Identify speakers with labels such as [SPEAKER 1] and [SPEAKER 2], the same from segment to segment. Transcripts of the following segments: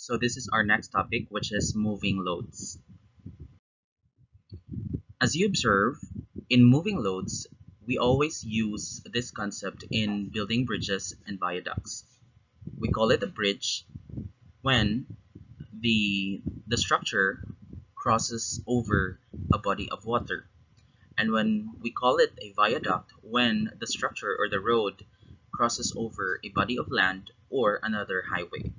[SPEAKER 1] So this is our next topic, which is moving loads. As you observe, in moving loads, we always use this concept in building bridges and viaducts. We call it a bridge when the structure crosses over a body of water. And when we call it a viaduct when the structure or the road crosses over a body of land or another highway.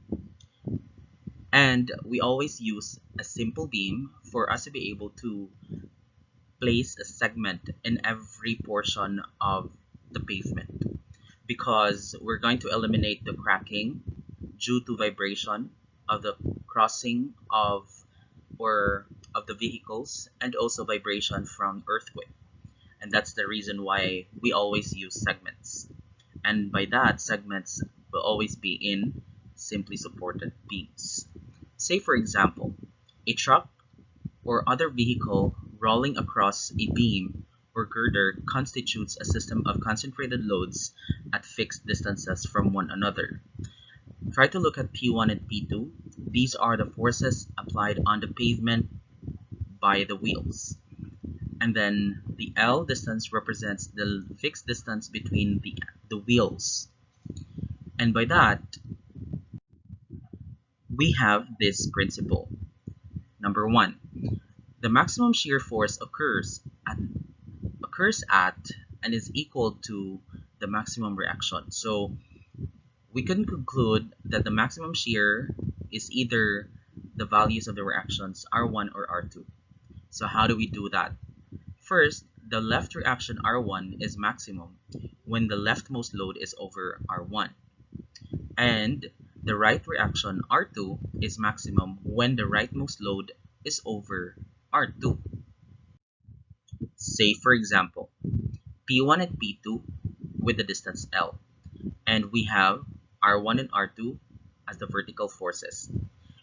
[SPEAKER 1] And we always use a simple beam for us to be able to place a segment in every portion of the pavement because we're going to eliminate the cracking due to vibration of the crossing or of the vehicles, and also vibration from earthquake. And that's the reason why we always use segments. And by that, segments will always be in simply supported beams. Say for example, a truck or other vehicle rolling across a beam or girder constitutes a system of concentrated loads at fixed distances from one another. Try to look at P1 and P2. These are the forces applied on the pavement by the wheels. And then the L distance represents the fixed distance between the wheels. And by that, we have this principle. Number one, the maximum shear force occurs at and is equal to the maximum reaction. So we can conclude that the maximum shear is either the values of the reactions R1 or R2. So how do we do that? First, the left reaction R1 is maximum when the leftmost load is over R1. And the right reaction R2 is maximum when the rightmost load is over R2. Say for example, P1 and P2 with the distance L, and we have R1 and R2 as the vertical forces.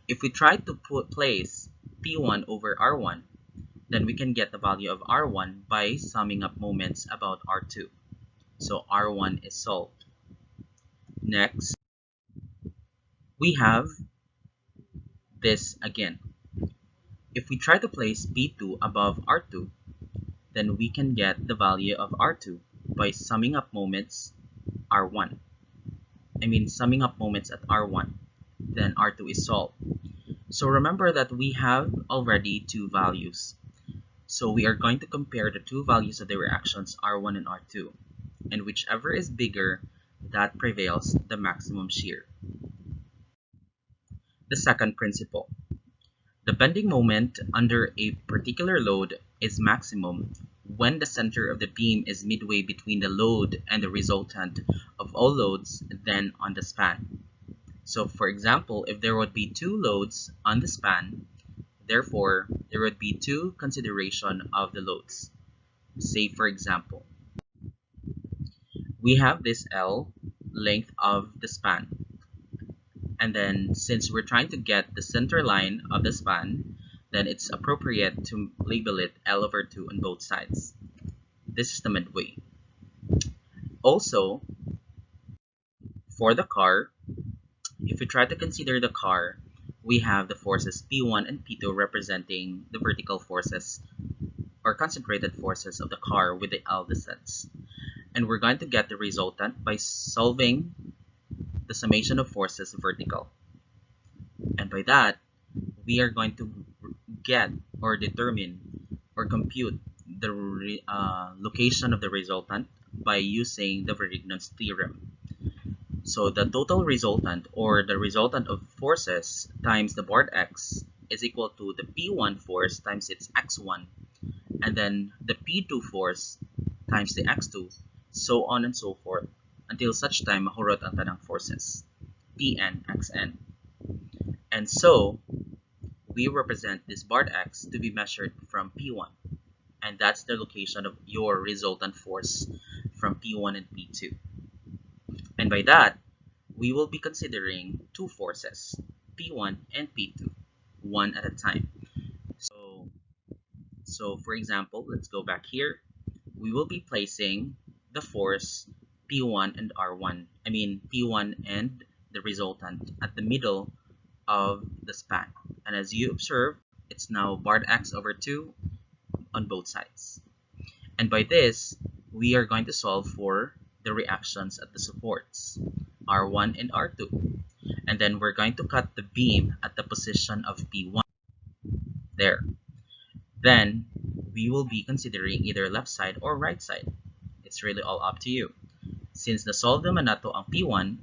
[SPEAKER 1] If we try to place P1 over R1, then we can get the value of R1 by summing up moments about R2. So R1 is solved. Next, we have this again. If we try to place P2 above R2, then we can get the value of R2 by summing up moments R1. Summing up moments at R1, then R2 is solved. So remember that we have already two values. So we are going to compare the two values of the reactions R1 and R2, and whichever is bigger, that prevails the maximum shear. The second principle. The bending moment under a particular load is maximum when the center of the beam is midway between the load and the resultant of all loads then on the span. So for example, if there would be two loads on the span, therefore there would be two consideration of the loads. Say for example, we have this L length of the span, and then since we're trying to get the center line of the span, then it's appropriate to label it L over 2 on both sides. This is the midway. Also, for the car, if we try to consider the car, we have the forces P1 and P2 representing the vertical forces or concentrated forces of the car with the L distance. And we're going to get the resultant by solving the summation of forces vertical. And by that, we are going to get or determine or compute the location of the resultant by using the Varignon's theorem. So the total resultant or the resultant of forces times the board X is equal to the P1 force times its X1, and then the P2 force times the X2, so on and so forth, until such time mahurot ang tanang forces, Pn, Xn. And so, we represent this board X to be measured from P1, and that's the location of your resultant force from P1 and P2. And by that, we will be considering two forces, P1 and P2, one at a time. So for example, let's go back here. We will be placing the force P1 and R1, P1 and the resultant at the middle of the span. And as you observe, it's now barred x over 2 on both sides. And by this, we are going to solve for the reactions at the supports, R1 and R2. And then we're going to cut the beam at the position of P1 there. Then we will be considering either left side or right side. It's really all up to you. Since nasolve naman na to ang P1,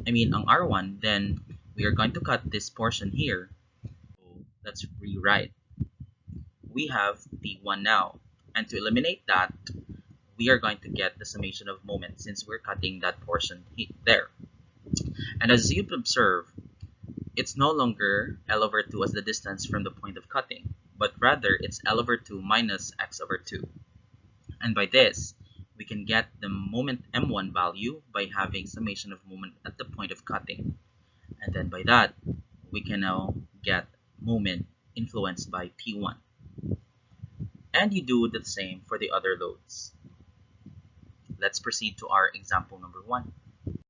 [SPEAKER 1] ang R1, then we are going to cut this portion here. So let's rewrite. We have P1 now. And to eliminate that, we are going to get the summation of moment since we're cutting that portion there. And as you observe, it's no longer L over 2 as the distance from the point of cutting, but rather it's L over 2 minus x over 2. And by this, we can get the moment m1 value by having summation of moment at the point of cutting. And then by that, we can now get moment influenced by P1. And you do the same for the other loads. Let's proceed to our example number 1.